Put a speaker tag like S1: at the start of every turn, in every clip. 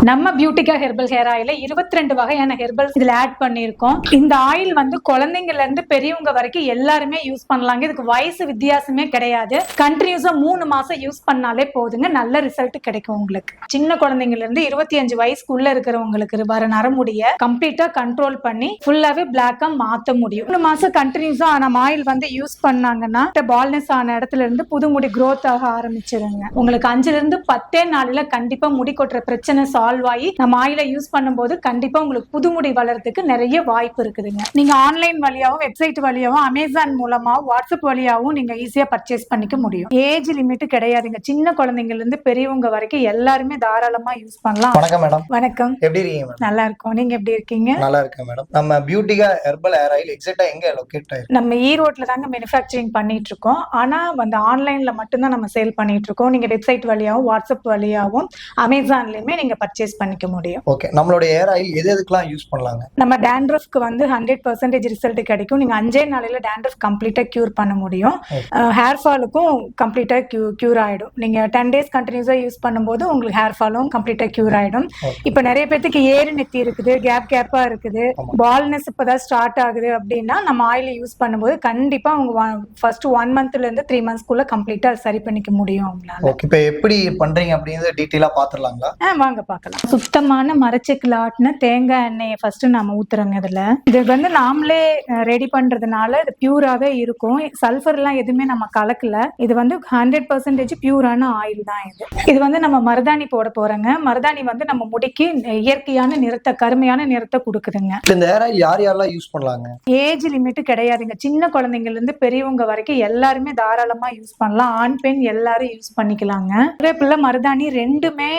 S1: நம்ம பியூட்டிகா herbal hair ஆயில 22 வகையான ஹெர்பல் இதுல ஆட் பண்ணிருக்கோம். இந்த ஆயில் வந்து குழந்தைங்கள்ல இருந்து பெரியவங்க வரைக்கும் எல்லாருமே யூஸ் பண்ணலாங்க. இதுக்கு வயசு வித்தியாசமே கிடையாது. கண்டினியூஸா 3 மாசம் யூஸ் பண்ணாலே போதுங்க, நல்ல ரிசல்ட் கிடைக்கும் உங்களுக்கு. சின்ன குழந்தைங்கள்ல இருந்து 25 வயசுக்குள்ள இருக்கிறவங்களுக்கு வர நரமுடிய கம்ப்ளீட்டா கண்ட்ரோல் பண்ணி ஃபுல்லாவே பிளாக்கா மாத்த முடியும். 3 மாசம் கண்டினியூஸா நம்ம ஆயில் வந்து யூஸ் பண்ணாங்கன்னா பால்னஸ் ஆன இடத்துல இருந்து புது முடி growth ஆக ஆரம்பிச்சிருங்க. உங்களுக்கு 5ல இருந்து 10 நாள்ல கண்டிப்பா முடி கொட்டுற பிரச்சனை சால்வ் ஆகி நம்ம ஆயில யூஸ் பண்ணும்போது கண்டிப்பா உங்களுக்கு புது முடி வளர்றதுக்கு நிறைய வாய்ப்பு இருக்குதுங்க. நீங்க ஆன்லைன் வழியாவும் வெப்சைட் வழியாவும் அமேசான் மூலமாவும் வாட்ஸ்அப் வழியாவும் நீங்க ஈஸியா பர்ச்சேஸ் பண்ணிக்க முடியும். ஏஜ் லிமிட் கிடையாதுங்க. சின்ன குழந்தைங்கள்ல இருந்து பெரியவங்க வரைக்கும் எல்லாருமே தாராளமா யூஸ் பண்ணலாம்.
S2: வணக்கம் மேடம்.
S1: வணக்கம்.
S2: எப்படி இருக்கீங்க மேடம்?
S1: நல்லா இருக்கும். நீங்க எப்படி இருக்கீங்க?
S2: நல்லா இருக்கேன் மேடம். நம்ம பியூட்டிகா ஹெர்பல் ஹேர் ஆயில் எக்ஸாக்ட்டா எங்க லொகேட் ஆயிருக்கு?
S1: நம்ம ஈரோட்ல தாங்க மேனுஃபேக்சரிங் பண்ணிட்டு இருக்கோம். ஆனா வந்து ஆன்லைன்ல மட்டும் தான் நம்ம சேல் பண்ணிட்டு இருக்கோம். நீங்க வெப்சைட் வழியாவும் வாட்ஸ்அப் வழியாவும் அமேசான்லயுமே நீங்க பர்ச்சேஸ் பண்ணிக்க முடியும்.
S2: ஓகே. நம்மளோட ஹேர் ஆயில் எதுக்கெல்லாம் யூஸ் பண்ணலாங்க?
S1: நம்ம டேண்ட்ரஃப்க்கு வந்து 100% ரிசல்ட் கிடைக்கும். நீங்க 5 நாளையில டேண்ட்ரஃப் கம்ப்ளீட்டா கியூர் பண்ண முடியும். ஹேர் ஃபாலுக்கும் கம்ப்ளீட்டா கியூர் ஆயிடும். நீங்க 10 டேஸ் கண்டினியூஸா யூஸ் பண்ணும்போது உங்களுக்கு ஹேர் ஃபாலும் கம்ப்ளீட்டா கியூர் ஆயிடும். இப்ப நிறைய பேருக்கு ஏறு நெத்தி இருக்குது, கேப்பா இருக்குது, பால்னஸ் இப்பதான் ஸ்டார்ட் ஆகுது அப்படின்னா நம்ம ஆயில் யூஸ் பண்ணும்போது கண்டிப்பா உங்க ஃபர்ஸ்ட் 1 மந்த்ல இருந்து 3 மந்த்ஸ்க்குள்ள கம்ப்ளீட்டா சரி பண்ணிக்க முடியும் உங்களால.
S2: ஓகே. இப்போ எப்படி பண்றீங்க அப்படிங்கறத டீடைலா பாத்துறலாங்களா?
S1: வாங்க பார்க்கலாம். சுத்தமான மரச்செக்குல ஆட்டின தேங்காய் எண்ணெயை ஃபர்ஸ்ட் நாம ஊத்துறோங்க. இது வந்து நாமளே ரெடி பண்றதுனால இது பியூராவே இருக்கும். சல்ஃபர் எல்லாம் எதுவுமே நம்ம கலக்கல. இது வந்து 100% பியூரான ஆயில் தான். இது வந்து நம்ம மருதாணி போட போறோங்க. மருதாணி வந்து நம்ம முடிக்கு இயற்கையான நிறத்தை, கருமையான நிறத்தை கொடுக்குதுங்க.
S2: இந்த ஹேர் ஆயில் யார் யாரெல்லாம் யூஸ் பண்ணலாங்க?
S1: ஏஜ் லிமிட் கிடையாதுங்க. சின்ன குழந்தைங்கள்ல இருந்து பெரியவங்க வரைக்கும் எல்லாருமே தாராளமா யூஸ் பண்ணலாம். ஆண் பெண் எல்லாரும் யூஸ் பண்ணிக்கலாங்க. கருவேப்பிலை மருதாணி ரெண்டுமே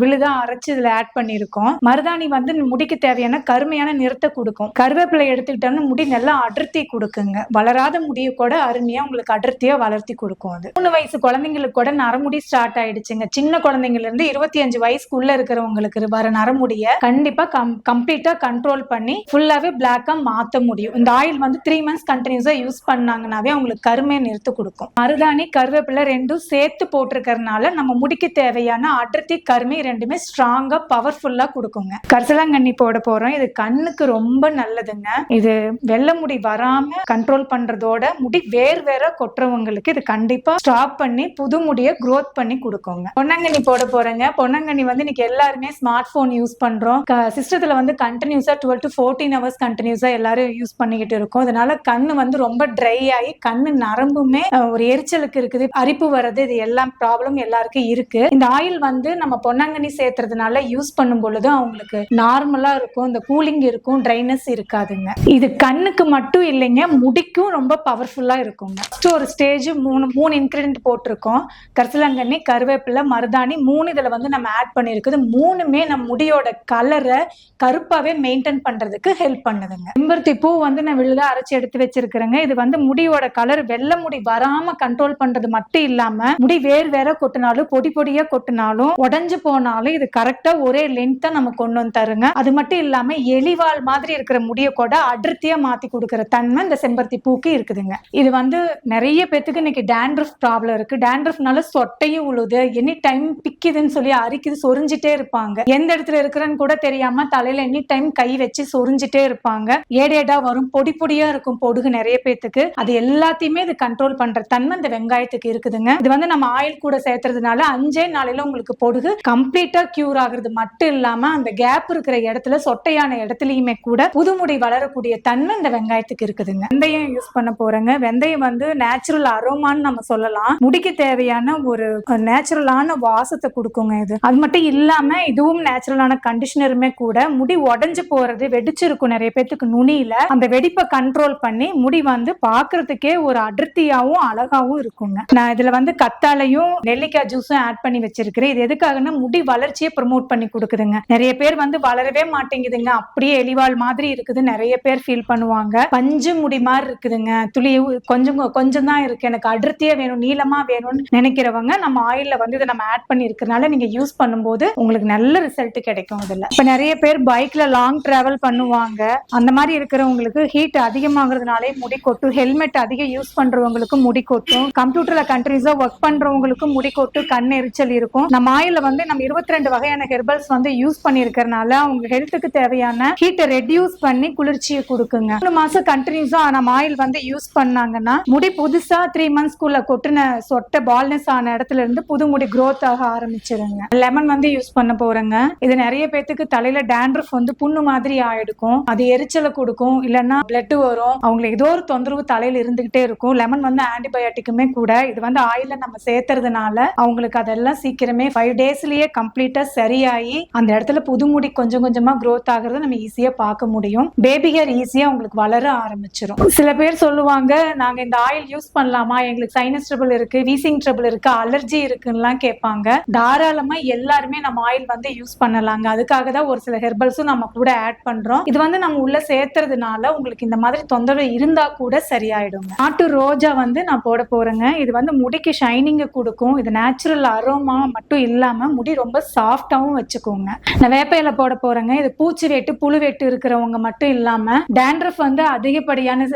S1: விழுதா அரைச்சு இதுல ஆட் பண்ணிருக்கோம். மருதாணி வந்து முடிக்கு தேவையான கருமையான நிறத்தை கொடுக்கும். கருவேப்பிலை எடுத்துக்கிட்டோம்னா முடி நல்லா அடர்த்தி கொடுக்குங்க. வளராத முடிய கூட அருமையா உங்களுக்கு அடர்த்தியா வளர்த்தி கொடுக்கும். அது 3 வயசு குழந்தைங்களுக்கு கூட நரமுடி ஸ்டார்ட் ஆயிடுச்சுங்க. சின்ன குழந்தைங்கள்ல இருந்து 25 வயசுக்குள்ள இருக்கிறவங்களுக்கு வர நரமுடிய கண்டிப்பா கம்ப்ளீட்டா கண்ட்ரோல் பண்ணி ஃபுல்லாவே பிளாக்கா மாத்த முடியும். இந்த ஆயில் வந்து 3 மந்த்ஸ் கண்டினியூஸா யூஸ் பண்ணாங்கன்னாவே அவங்களுக்கு கருமையை நிறுத்து கொடுக்கும். மருதாணி கருவேப்பிலை ரெண்டும் சேர்த்து போட்டிருக்கிறதுனால நம்ம முடிக்கு தேவையான அடர்த்தி கருமை ரெண்டுமே ஸ்ட்ராங்கா பவர்ஃபுல்லா கொடுக்குங்க. கரிசலாங்கண்ணி போட போறோம். இது கண்ணுக்கு ரொம்ப நல்லதுங்க. இது வெள்ளை முடி வராம கண்ட்ரோல் பண்றதோட முடி வேற கொட்டுறவங்களுக்கு இது கண்டிப்பா ஸ்டாப் பண்ணி புது முடிய growth பண்ணி கொடுக்குங்க. பொன்னாங்கண்ணி போட போறேங்க. பொன்னாங்கண்ணி வந்து இன்னைக்கு எல்லாருமே ஸ்மார்ட் போன் யூஸ் பண்றோம். சிஸ்டத்துல வந்து கண்டினியூஸா 12 to 14 ஹவர்ஸ் கண்டினியூஸா எல்லாரும் யூஸ் பண்ணிக்கிட்டு இருக்கோம். அதனால கண்ணு வந்து ரொம்ப ட்ரை ஆகி கண்ணு நரம்புமே ஒரு எரிச்சலுக்கு இருக்குது, அரிப்பு வர்றது, இது எல்லாம் ப்ராப்ளம் எல்லாருக்கும் இருக்கு. இந்த ஆயில் வந்து நம்ம பொன்னாங்கண்ணி சேர்த்துறதுனால யூஸ் பண்ணும் பொழுது அவங்களுக்கு நார்மலா இருக்கும். இந்த கூலிங் இருக்கும், ட்ரைனஸ் இருக்காதுங்க. இது கண்ணுக்கு மட்டும் இல்லைங்க, முடிக்கும் ரொம்ப பவர்ஃபுல்லா இருக்குங்க. ஒரு ஸ்டேஜ் 3 இன்கிரிடியன்ட் போட்டிருக்கோம். கரிசலாங்கண்ணி, கருவேப்பிலை, மருதாணி 3 இதுல வந்து நம்ம ஆட் பண்ணிருக்குது. 3மே நம்ம முடியோட கலரை கருப்பாவே மெயின்டைன் பண்றதுக்கு ஹெல்ப் பண்ணுதுங்க. செம்பருத்தி பூ வந்து நான் விழுதா அரைச்சு எடுத்து வச்சிருக்கிறேங்க. இது வந்து முடியோட கலர் வெள்ளை முடி வராம கண்ட்ரோல் பண்றது மட்டும் இல்லாம முடி வேற கொட்டினாலும் பொடியா கொட்டினாலும் உடஞ்சு போனாலும் இது கரெக்டா ஒரே லென்த்தா நம்ம கொண்டு வந்து தருங்க. அது மட்டும் இல்லாம எலிவால் மாதிரி இருக்கிற முடிய கூட அடர்த்தியா மாத்தி கொடுக்கிற தன்மை இந்த செம்பருத்தி பூக்கு இருக்குதுங்க. இது வந்து நிறைய பேத்துக்கு இன்னைக்கு டேண்ட்ரஃப் ப்ராப்ளம் இருக்கு. டேண்ட்ரஃப்னால சொட்டையும் உழுது, எனி டைம் பிக்குதுன்னு சொல்லி அரிக்குது, சொரிஞ்சிட்டே இருப்பாங்க. எந்த இடத்துல இருக்கிறன்னு கூட தெரியாம தலையில எனி டைம் கை வச்சு சொரிஞ்சிட்டே இருப்பாங்க. ஏடேடா வரும், பொடியா இருக்கும் பொடுகு நிறைய பேத்துக்கு. அது எல்லாத்தையுமே இது கண்ட்ரோல் பண்ற தன்மை இந்த வெங்காயத்துக்கு இருக்குதுங்க. இது வந்து நம்ம ஆயில் கூட சேர்த்துறதுனால 5 நாளையில உங்களுக்கு பொடுகு கம்ப்ளீட்டா கியூர் ஆகுறது மட்டும் இல்லாம அந்த கேப் இருக்கிற இடத்துல, சொட்டையான இடத்துலயுமே கூட புதுமுடி வளரக்கூடிய தன்மை இந்த வெங்காயத்துக்கு இருக்குதுங்க. வெந்தயம் யூஸ் பண்ண போறேங்க. வெந்தயம் வந்து நேச்சுரல் அரோமான்னு நம்ம சொல்லலாம். முடிக்கு தேவையான ஒரு நேச்சுரலான வாசத்தை கொடுக்குங்க. இது அது மட்டும் இல்லாம இதுவும் நேச்சுரலான கண்டிஷனருமே கூட. முடி உடஞ்சு போறது, வெடிச்சிருக்கும் நிறைய பேத்துக்கு நுனியில, அந்த வெடிப்பை கண்ட்ரோல் பண்ணி முடி வந்து பாக்குறதுக்கே ஒரு அடர்த்தியாவும் அழகாவும் இருக்குங்க. நான் இதுல வந்து கத்தாழையும் நெல்லிக்காய் ஜூஸும் ஆட் பண்ணி வச்சிருக்கிறேன். இது எதுக்காகன்னா முடி வளர்ச்சியை ப்ரமோட் பண்ணி கொடுக்குதுங்க. நிறைய பேர் வந்து வளரவே மாட்டேங்குதுங்க, அப்படியே எலிவால் மாதிரி இருக்குது, நிறைய பேர் ஃபீல் பண்ணுவாங்க. பஞ்சு முடி மாதிரி இருக்குதுங்க, துளி கொஞ்சம் தான் இருக்கு, எனக்கு அடர்த்தியா வேணும், நீளமா வேணும்னு நினைக்கிறவங்க நம்ம ஆயில்ல வந்து இதை நம்ம ஆட் பண்ணி இருக்கிறதுனால நீங்க யூஸ் பண்ணும்போது உங்களுக்கு நல்ல ரிசல்ட் கிடைக்கும். இதுல இப்ப நிறைய பேர் பைக்ல லாங் டிராவல் பண்ணுவாங்க. அந்த மாதிரி இருக்கிறவங்களுக்கு ஹீட் அதிகமாகிறதுனாலே முடி கொட்டும். ஹெல்மெட் அதிகம் யூஸ் பண்றவங்களுக்கு முடி கொட்டும். கம்ப்யூட்டர்ல கண்டினியூஸா ஒர்க் பண்றவங்களுக்கு முடி கொட்டு, கண் எரிச்சல் இருக்கும். நம்ம ஆயில வந்து நம்ம 22 வகையான ஹெர்பல்ஸ் வந்து யூஸ் பண்ணிருக்கறனால அவங்க ஹெல்த்துக்கு தேவையான ஹீட்டை ரெடியூஸ் பண்ணி குளிர்ச்சியை கொடுக்குங்க. 3 மாசம் கண்டினியூஸா நம்ம ஆயில் வந்து யூஸ் பண்ணாங்கன்னா முடி புதுசா 3 மந்த்ஸ்க்குள்ள கொட்டின சொட்டை பால்னஸ் ஆன இடத்துல இருந்து புது முடி growth ஆக ஆரம்பிச்சிருங்க. லெமன் வந்து யூஸ் பண்ண போறேங்க. இது நிறைய பேத்துக்கு தலையில டேண்ட்ரஃப் வந்து புண்ணு மாதிரி ஆயிடுக்கும், அது எரிச்சலை கொடுக்கும், இல்லைன்னா பிளட் வரும், அவங்களுக்கு ஏதோ ஒரு தொந்தரவு தலையில இருந்துகிட்டே இருக்கும். லெமன் வந்து ஆன்டிபயோட்டிக்குமே கூட. இது வந்து ஆயில நம்ம சேர்த்துறதுனால அவங்களுக்கு அதெல்லாம் சீக்கிரமே 5 டேஸ்லயே கம்ப்ளீட்டா சரியாகி அந்த இடத்துல புது முடி கொஞ்சம் கொஞ்சமா growth ஆகுறத நம்ம ஈஸியா பார்க்க முடியும். பேபி ஹேர் ஈஸியா உங்களுக்கு வளர ஆரம்பிச்சிடும். சில பேர் சொல்லுவாங்க, நாங்க இந்த ஆயில் யூஸ் பண்ணலாமா, எங்களுக்கு சைனஸ் ட்ரபிள் இருக்கு, வீசிங் ட்ரபிள் இருக்கு, அலர்ஜி இருக்குன்னு கேட்பாங்க. தாராளமா எல்லாருமே நம்ம ஆயில் வந்து யூஸ் பண்ணலாங்க. அதுக்காக தான் ஒரு சில ஹெர்பல்ஸும் நம்ம கூட ஆட் பண்றோம். இது வந்து நம்ம உள்ள சேர்த்துறதுனால உங்களுக்கு இந்த மாதிரி தொந்தரவு இருந்தா கூட சரியாயிடுங்க. நாட்டு ரோஜா வந்து நான் போட போறேங்க. இது வந்து முடிக்கு ஷைனிங்க கொடுக்கும். இது நேச்சுரல் அரோமா மட்டும் இல்லாம முடி ரொம்ப சாஃப்டாவும் வச்சுக்கோங்க. நான் வேப்பையில போட போறேங்க. இது பூச்சி வெட்டு புழு வெட்டு இருக்கிறவங்க மட்டும் இல்லாம டேண்ட்ரஃப் வந்து அதிகப்படியான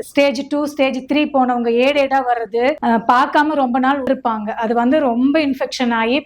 S1: ஸ்டேஜ் 2 ஸ்டேஜ் 3 போனவங்க ஏடேடா வர்றது பார்க்காம ரொம்ப நாள் இருப்பாங்க. அது வந்து ரொம்ப இன்ஃபெக்ஷன் ஆகி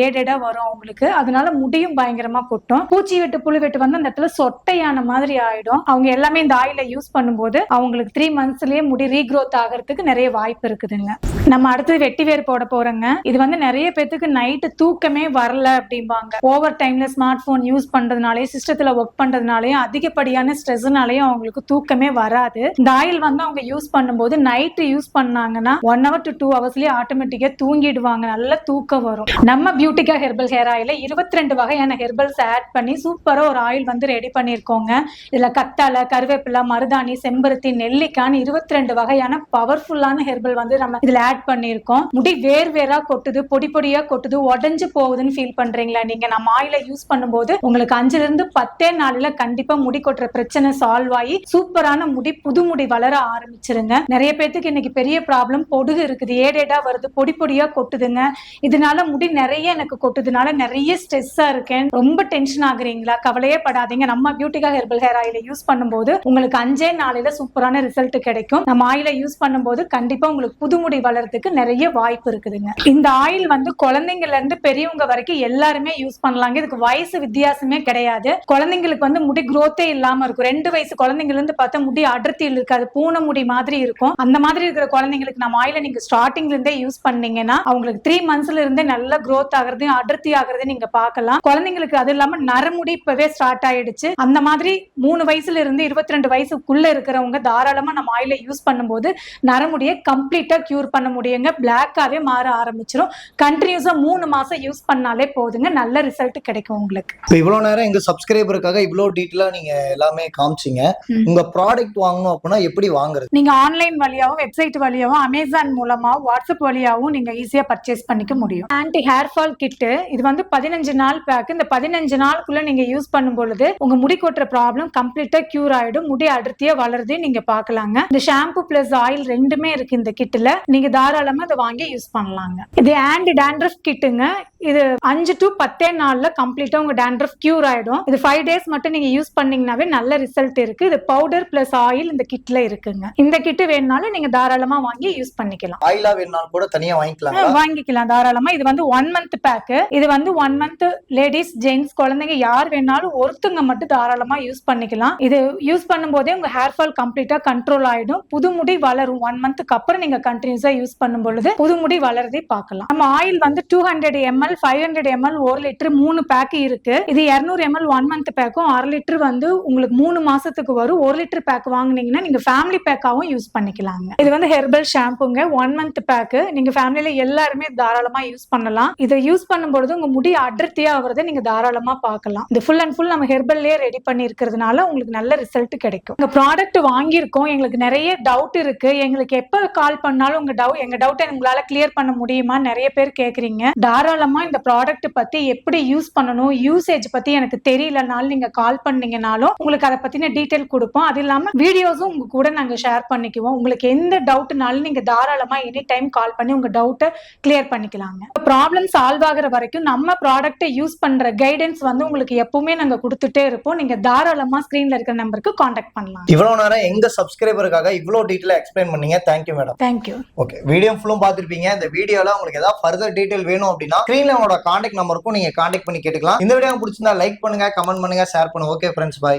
S1: ஏடேடா வரும் அவங்களுக்கு. அதனால முடியும் பயங்கரமா கொட்டும். பூச்சி வெட்டு புழு வெட்டு வந்து அந்த இடத்துல சொட்டையான மாதிரி ஆயிடும். அவங்க எல்லாமே இந்த ஆயில யூஸ் பண்ணும்போது அவங்களுக்கு 3 மந்த்ஸ்லயே முடி ரீக்ரோத் ஆகிறதுக்கு நிறைய வாய்ப்பு இருக்குதுங்க. நம்ம அடுத்தது வெட்டி வேர் போட போறோங்க. இது வந்து நிறைய பேத்துக்கு நைட்டு தூக்கமே வரல அப்படிம்பாங்க. ஓவர் டைம்ல ஸ்மார்ட் போன் யூஸ் பண்றதுனாலே, சிஸ்டத்துல ஒர்க் பண்றதுனாலயும், அதிகப்படியான ஸ்ட்ரெஸ்னாலயும் அவங்களுக்கு தூக்கமே வராது. இந்த ஆயில் வந்து அவங்க யூஸ் பண்ணும்போது நைட்டு யூஸ் பண்ணாங்கன்னா 1 hour to 2 hours ஆட்டோமேட்டிக்கா தூங்கிடுவாங்க. நல்ல தூக்கம் வரும். நம்ம பியூட்டிகா ஹெர்பல் ஹேர் ஆயில 22 வகையான ஹெர்பல்ஸ் ஆட் பண்ணி சூப்பரா ஒரு ஆயில் வந்து ரெடி பண்ணிருக்கோங்க. இதுல கத்தாழை, கருவேப்பிலை, மருதாணி, செம்பருத்தி, நெல்லிக்கான்னு 22 வகையான பவர்ஃபுல்லான ஹெர்பல் வந்து நம்ம இதுல ஆட் பண்ணிருக்கோம். முடி வேர் வேறா கொட்டுது, பொடி பொடியா கொட்டுது, உடஞ்சு போகுதுன்னு ஃபீல் பண்றீங்களா? நீங்க நம்ம ஆயில யூஸ் பண்ணும்போது உங்களுக்கு 5 இருந்து 10 நாள்ல கண்டிப்பா முடி கொட்டுற பிரச்சனை சால்வ் ஆகி சூப்பரான முடி, புது முடி வளர ஆரம்பிச்சிருங்க. நிறைய பேத்துக்கு இன்னைக்கு பெரிய ப்ராப்ளம் பொடுகு இருக்குது, ஏடேடா வருது, பொடி பொடியா கொட்டுதுங்க. இதனால முடி நிறைய எனக்கு கொட்டுதுனால நிறைய ஸ்ட்ரெஸ்ஸா இருக்கேன், ரொம்ப டென்ஷன் ஆகுறீங்களா? கவலையே படாதீங்க. நம்ம பியூட்டிகா ஹெர்பல் ஹேர் ஆயில யூஸ் பண்ணும்போது உங்களுக்கு 5 நாளில சூப்பரான ரிசல்ட் கிடைக்கும். நம்ம ஆயில யூஸ் பண்ணும்போது கண்டிப்பா உங்களுக்கு புது முடி வளர்றதுக்கு நிறைய வாய்ப்பு இருக்குதுங்க. இந்த ஆயில் வந்து குழந்தைங்கள்ல இருந்து பெரியவங்க வரைக்கும் எல்லாருமே யூஸ் பண்ணலாங்க. இதுக்கு வயசு வித்தியாசமே கிடையாது. குழந்தைங்களுக்கு வந்து முடி growth இல்லாம இருக்கும். 2 வயசு குழந்தைங்கள்ல இருந்து பார்த்தா முடி அடர்த்தி இருக்காது, பூனை முடி மாதிரி இருக்கும். அந்த மாதிரி இருக்கிற குழந்தைங்களுக்கு நம்ம ஆயில நீங்க ஸ்டார்டிங்ல இருந்தே யூஸ் பண்ணீங்கன்னா அவங்களுக்கு 3 மந்த்ஸ்ல இருந்தே நல்ல growth ஆகுறது, அடர்த்தி ஆகுறது நீங்க பார்க்கலாம். குழந்தைங்களுக்கு அது இல்லாம நரமுடி இப்பவே ஸ்டார்ட் ஆயிடுச்சு. அந்த மாதிரி 3 வயசுல இருந்து 22 வயசுக்குள்ள இருக்கிறவங்க தாராளமா நம்ம ஆயில யூஸ் பண்ணும்போது நரமுடியை கம்ப்ளீட்டா கியூர் பண்ண முடியுங்க. பிளாக்காவே மாற ஆரம்பிச்சிடும். கண்டினியூஸா 3 மாசம் யூஸ் பண்ணாலே போதுங்க, நல்ல ரிசல்ட் கிடைக்கும் உங்களுக்கு.
S2: இப்போ இவ்வளவு நேரம் எங்க சப்ஸ்கிரைபருக்காக இவ்வளவு டீட்டெயிலா நீங்க எல்லாமே காமிச்சீங்க. உங்க ப்ராடக்ட் வாங்கணும் அப்படின்னா எப்படி வாங்குறது?
S1: நீங்க ஆன்லைன் வழியாவும், வெப்சைட் வழியாவும், அமேசான் மூலமாவும், வாட்ஸ்அப் வழியாவும் நீங்க ஈஸியா பர்ச்சேஸ் பண்ணிக்க முடியும். ஆன்டி ஹேர் ஃபால் கிட் இது வந்து 15 நாள் பேக். இந்த 15 நாளுக்குள்ள நீங்க யூஸ் பண்ணும் பொழுது உங்க முடி கொட்டுற ப்ராப்ளம் கம்ப்ளீட்டா கியூர் ஆயிடும். முடி அடர்த்தியா வளருது நீங்க பாக்கலாங்க. இந்த ஷாம்பு பிளஸ் ஆயில் ரெண்டுமே இருக்கு இந்த கிட்ல. நீங்க தாராளமா இதை வாங்கி யூஸ் பண்ணலாங்க. இது ஆன்டி டாண்ட்ரஃப் கிட்டுங்க. இது 5 to 10 நாள்ல கம்ப்ளீட்டா உங்க டாண்ட்ரஃப் கியூர் ஆயிடும். இது 5 days மட்டும் நீங்க யூஸ் பண்ணீங்கன்னாவே நல்ல ரிசல்ட் இருக்கு. இது பவுடர் பிளஸ் ஆயில் இந்த கிட்ல இருக்குங்க. இந்த கிட் வேணும்னாலும் நீங்க தாராளமா வாங்கி யூஸ் பண்ணிக்கலாம்.
S2: ஆயிலா வேணும்னாலும் கூட தனியா
S1: வாங்கிக்கலாம் தாராளமா. இது வந்து 1 month பேக். இது வந்து 1 month லேடிஸ், ஜென்ட்ஸ், குழந்தைங்க யார் வேணாலும் ஒருத்தங்க மட்டும் தாராளமா யூஸ் பண்ணிக்கலாம். இது யூஸ் பண்ணும் போதே உங்க ஹேர் ஃபால் கம்ப்ளீட்டா கண்ட்ரோல் ஆயிடும். புது முடி வளரும். 1 monthக்கு அப்புறம் நீங்க கண்டினியூஸா யூஸ் பண்ணும் பொழுது புது முடி வளர்றதை பார்க்கலாம். நம்ம ஆயில் வந்து 200 ml, 500 ml, 1 லிட்டர் 3 பேக் இருக்கு. இது 200 ml 1 month பேக்கும், 1/2 லிட்டர் வந்து உங்களுக்கு 3 மாசத்துக்கு வரும். 1 லிட்டர் பேக் வாங்குனீங்கன்னா நீங்க ஃபேமிலி பேக்காவும் யூஸ் பண்ணிக்கலாங்க. இது வந்து ஹெர்பல் ஷாம்புங்க, 1 month பேக். நீங்க ஃபேமிலியில எல்லாருமே தாராளமா யூஸ் பண்ணலாம். இதை யூஸ் பண்ணும்போது உங்க முடி அடர்த்தியா ஆகுறதை நீங்க தாராளமா பார்க்கலாம். இது ஃபுல் அண்ட் ஃபுல் நம்ம ஹெர்பல்லே ரெடி பண்ணி இருக்கிறதுனால உங்களுக்கு நல்ல ரிசல்ட் கிடைக்கும். உங்க ப்ராடக்ட் வாங்கியிருக்கோம், எங்களுக்கு நிறைய டவுட் இருக்கு, எங்களுக்கு எப்ப கால் பண்ணாலும் எங்க டவுட்டை உங்களால கிளியர் பண்ண முடியுமா நிறைய பேர் கேக்குறீங்க. தாராளமா இந்த ப்ராடக்ட் பத்தி எப்படி யூஸ் பண்ணணும், யூசேஜ் பத்தி எனக்கு தெரியலனாலும் நீங்க கால் பண்ணீங்கனாலும் உங்களுக்கு அதை பத்தின டீடைல் கொடுப்போம். அது இல்லாம வீடியோஸும் உங்க கூட நாங்க ஷேர் பண்ணிக்குவோம். உங்களுக்கு எந்த டவுட்னாலும் நீங்க தாராளமா எனி டைம் கால் பண்ணி உங்க டவுட்டை கிளியர் பண்ணிக்கலாங்க. ப்ராப்ளம் சால்வ் ஆகுற வரைக்கும் நம்ம ப்ராடக்ட்டை யூஸ் பண்ற கைடன்ஸ் வந்து உங்களுக்கு எப்பவுமே நாங்க கொடுத்துட்டே இருப்போம். நீங்க தாராளமா ஸ்கிரீன்ல இருக்கிற நம்பருக்கு கான்டாக்ட் பண்ணலாம்.
S2: இவ்வளவு நேரம் எங்க சப்ஸ்கிரைபருக்காக இவ்வளவு டீடைலா எக்ஸ்பிளைன் பண்ணீங்க. Thank you madam.
S1: Thank you.
S2: Okay, video ஃபுல்லும் பார்த்திருப்பீங்க. இந்த வீடியோல உங்களுக்கு ஏதாவது ஃபர்தர் டீடைல் வேணும் அப்படின்னா ஸ்கிரீன்ல உங்களோட கான்டாக்ட் நம்பருக்கும் நீங்க கான்டாக்ட் பண்ணி கேட்டுக்கலாம். இந்த வீடியோ பிடிச்சிருந்தா லைக் பண்ணுங்க, கமெண்ட் பண்ணுங்க, ஷேர் பண்ணுங்க. ஓகே ஃப்ரெண்ட்ஸ், பாய்.